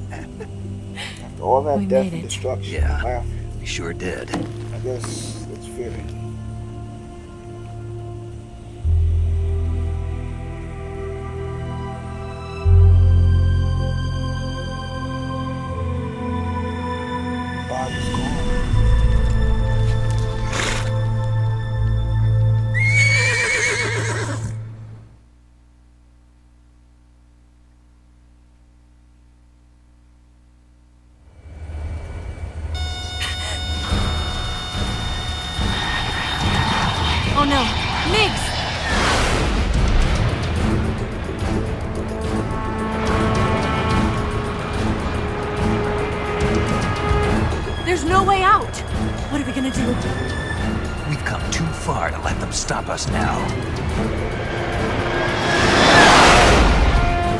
After all that We death made and it. destruction, Yeah. laughing. We sure did. I guess it's fitting. Body's gone. Oh no, Migs! There's no way out! What are we gonna do? We've come too far to let them stop us now.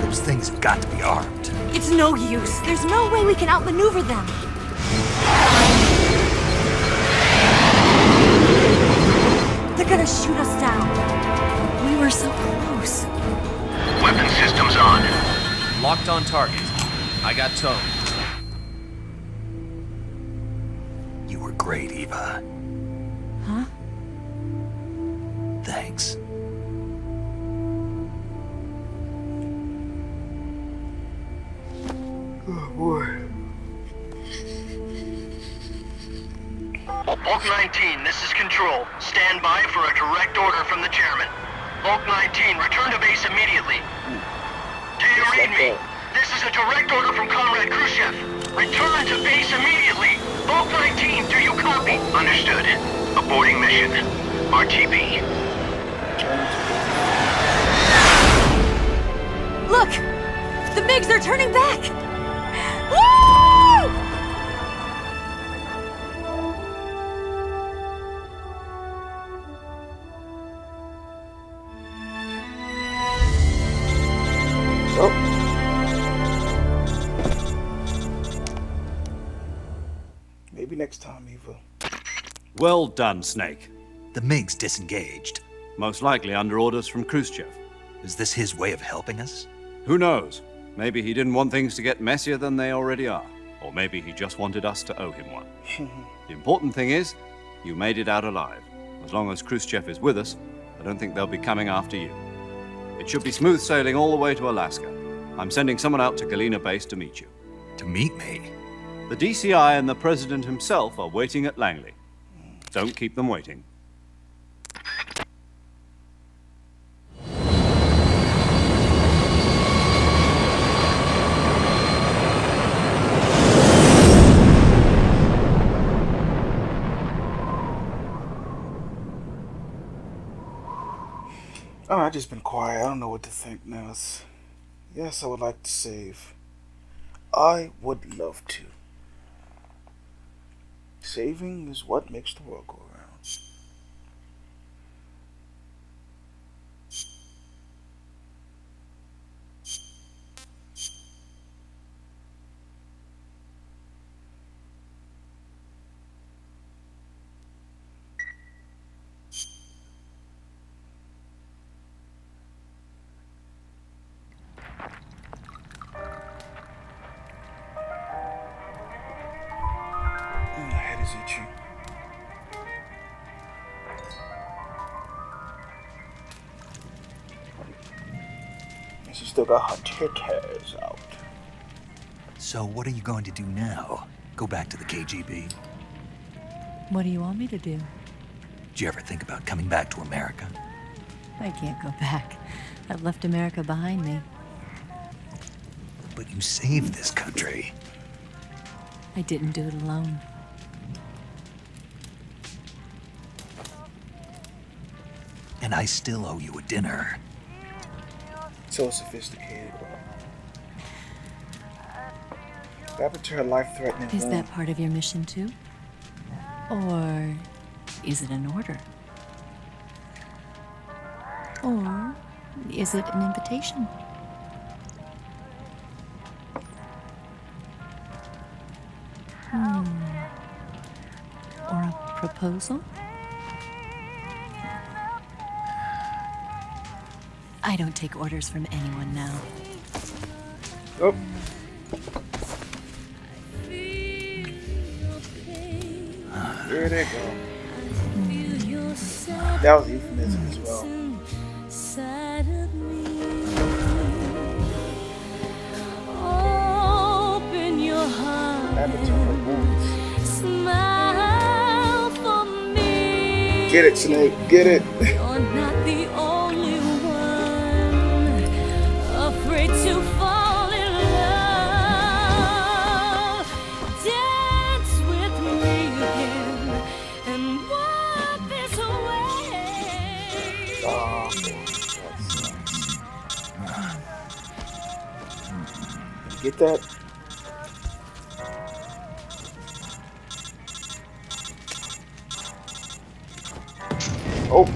Those things have got to be armed. It's no use. There's no way we can outmaneuver them. They're gonna shoot us down. We were so close. Weapon systems on. Locked on target. I got towed. You were great, Eva. Huh? Thanks. Oh boy. Bulk 19, this is Control. Stand by for a direct order from the chairman. Bulk 19, return to base immediately. Do you read me? This is a direct order from Comrade Khrushchev. Return to base immediately. Bulk 19, do you copy? Understood. Aborting mission. RTB. Look! The MiGs are turning back! Woo! So, maybe next time, Eva. Well done, Snake. The MiGs disengaged. Most likely under orders from Khrushchev. Is this his way of helping us? Who knows? Maybe he didn't want things to get messier than they already are. Or maybe he just wanted us to owe him one. The important thing is, you made it out alive. As long as Khrushchev is with us, I don't think they'll be coming after you. It should be smooth sailing all the way to Alaska. I'm sending someone out to Galena Base to meet you. To meet me? The DCI and the President himself are waiting at Langley. Don't keep them waiting. Oh, I've just been quiet. I don't know what to think now. Yes, I would like to save. I would love to. Saving is what makes the world go around. My head is itchy. And she still got her titties out. So what are you going to do now? Go back to the KGB? What do you want me to do? Did you ever think about coming back to America? I can't go back. I've left America behind me. But you saved this country. I didn't do it alone. And I still owe you a dinner. So sophisticated. What happened to her life-threatening Is wound? that part of your mission too? Or is it an order? Or is it an invitation? Or a proposal? I don't take orders from anyone now. Oh. Here they go. That was euphemism as well. Open your heart. Avatar wounds. Smile for me. Get it, Snake. Get it. You're not the only one afraid to fall in love. Dance with me again and walk this way. Oh, get that? Oh.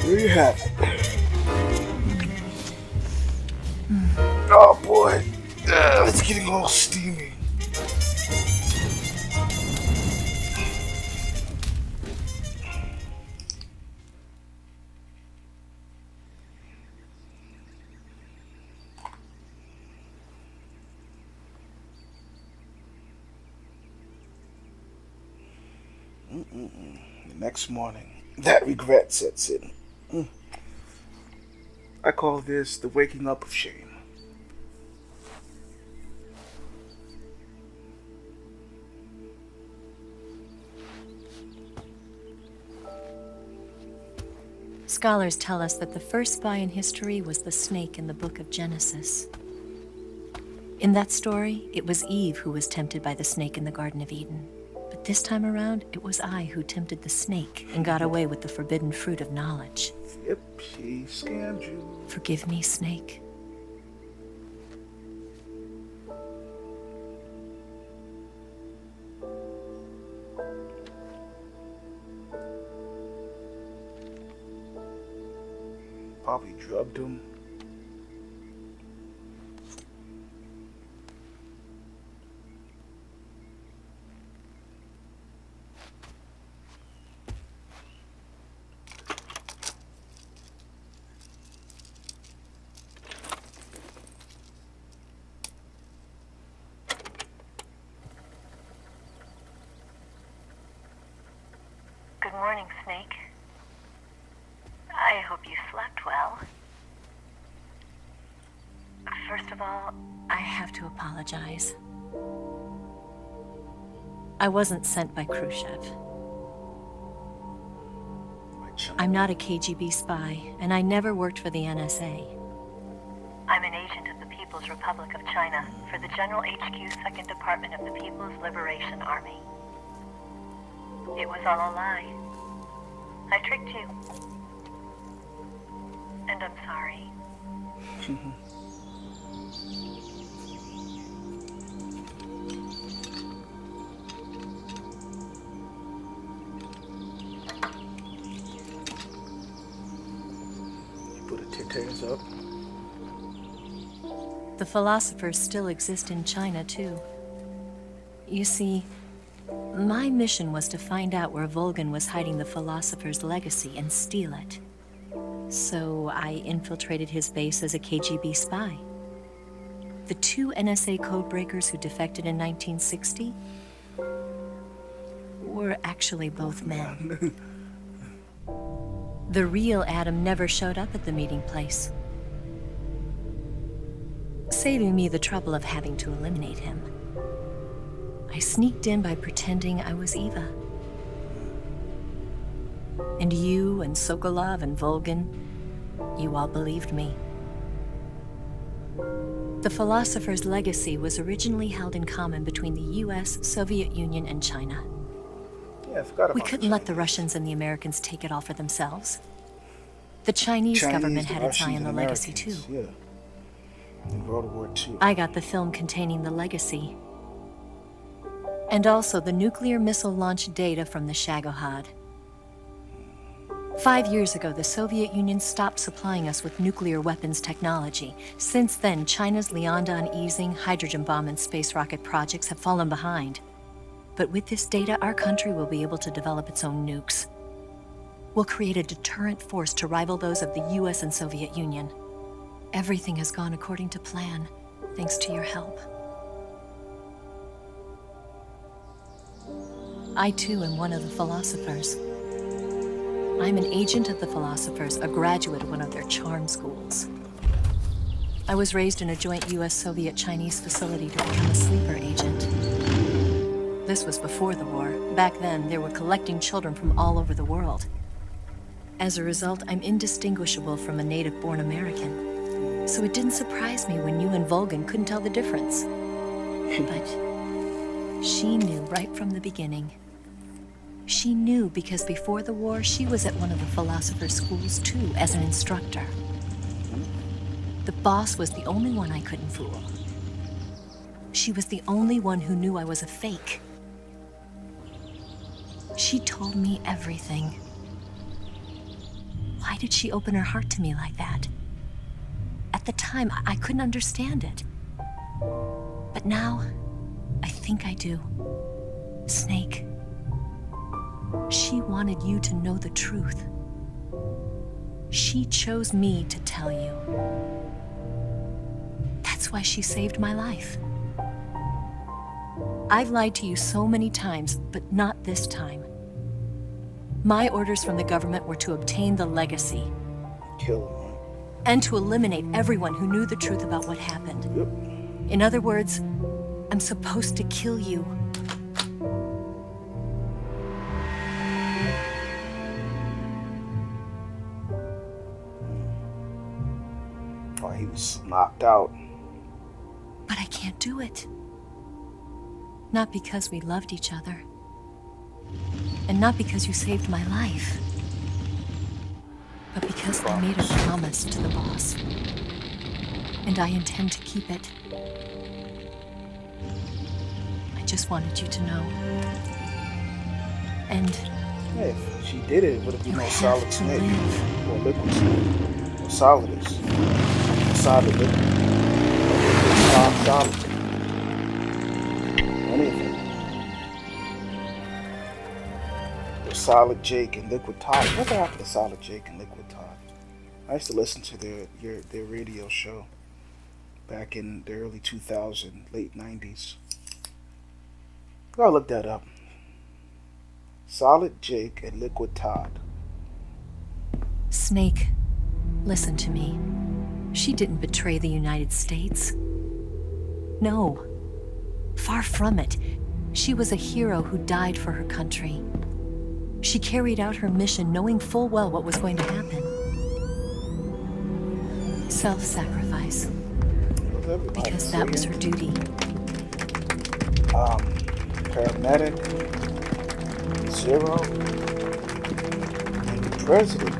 There you have it. Oh boy. It's getting all steamy. The next morning, that regret sets in. I call this the waking up of shame. Scholars tell us that the first spy in history was the snake in the book of Genesis. In that story, it was Eve who was tempted by the snake in the Garden of Eden. But this time around, it was I who tempted the snake and got away with the forbidden fruit of knowledge. Yep, she scammed you. Forgive me, Snake. Probably drugged him. Good morning, Snake. I hope you slept well. First of all, I have to apologize. I wasn't sent by Khrushchev. I'm not a KGB spy, and I never worked for the NSA. I'm an agent of the People's Republic of China for the General HQ 2nd Department of the People's Liberation Army. It was all a lie. I tricked you. And I'm sorry. Put the tic-tacs up. The philosophers still exist in China, too. You see, my mission was to find out where Volgin was hiding the philosopher's legacy and steal it. So I infiltrated his base as a KGB spy. The two NSA codebreakers who defected in 1960 were actually both men. The real Adam never showed up at the meeting place, saving me the trouble of having to eliminate him. I sneaked in by pretending I was Eva. And you and Sokolov and Volgin, you all believed me. The philosopher's legacy was originally held in common between the US, Soviet Union, and China. Yeah, I forgot about We couldn't let the Russians and the Americans take it all for themselves. The Chinese government had its eye on the legacy too. Yeah. In World War II. I got the film containing the legacy. And also the nuclear missile launch data from the Shagohod. 5 years ago, the Soviet Union stopped supplying us with nuclear weapons technology. Since then, China's Liaodong easing, hydrogen bomb, and space rocket projects have fallen behind. But with this data, our country will be able to develop its own nukes. We'll create a deterrent force to rival those of the US and Soviet Union. Everything has gone according to plan, thanks to your help. I too am one of the philosophers. I'm an agent of the philosophers, a graduate of one of their charm schools. I was raised in a joint US-Soviet-Chinese facility to become a sleeper agent. This was before the war. Back then, they were collecting children from all over the world. As a result, I'm indistinguishable from a native-born American. So it didn't surprise me when you and Volgan couldn't tell the difference. But she knew right from the beginning. She knew because before the war, she was at one of the philosopher's schools too, as an instructor. The boss was the only one I couldn't fool. She was the only one who knew I was a fake. She told me everything. Why did she open her heart to me like that? At the time, I couldn't understand it. But now, I think I do. Snake. She wanted you to know the truth. She chose me to tell you. That's why she saved my life. I've lied to you so many times, but not this time. My orders from the government were to obtain the legacy. Kill him. And to eliminate everyone who knew the truth about what happened. Yep. In other words, I'm supposed to kill you. Oh, he was knocked out. But I can't do it. Not because we loved each other. And not because you saved my life. But because I made a promise to the boss. And I intend to keep it. I just wanted you to know. And Yeah, if she did it, it would have been you no have solid to snake. live. Or liquid snake. No solid is. Solid liquid. Solid. Anything. There's Solid Jake and Liquid Todd. What happened to Solid Jake and Liquid Todd? I used to listen to their radio show back in the early 2000s, late 90s. Gotta look that up. Solid Jake and Liquid Todd. Snake, listen to me. She didn't betray the United States. No. Far from it. She was a hero who died for her country. She carried out her mission knowing full well what was going to happen. Self-sacrifice. Because that was her duty. Paramedic, Zero, and the president.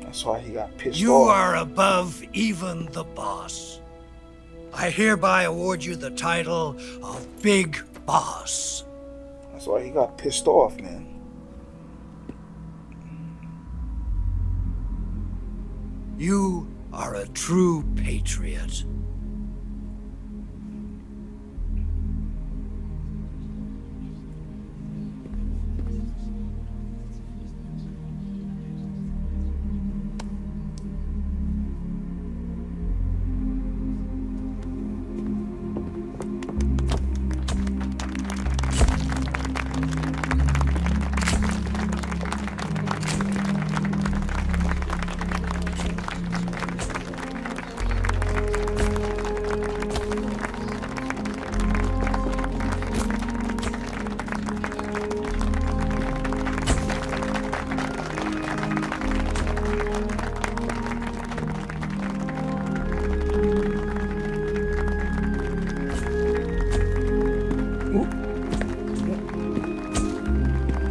That's why he got pissed You off. are above even the boss. I hereby award you the title of Big Boss. That's why he got pissed off, man. You are a true patriot.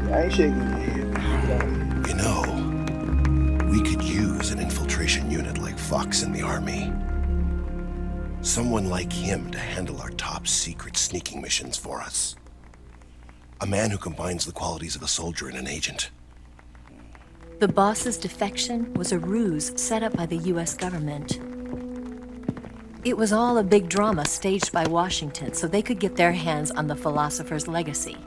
I ain't shaking your head, man. You know, We could use an infiltration unit like Fox in the army. Someone like him to handle our top secret sneaking missions for us. A man who combines the qualities of a soldier and an agent. The boss's defection was a ruse set up by the US government. It was all a big drama staged by Washington so they could get their hands on the philosopher's legacy.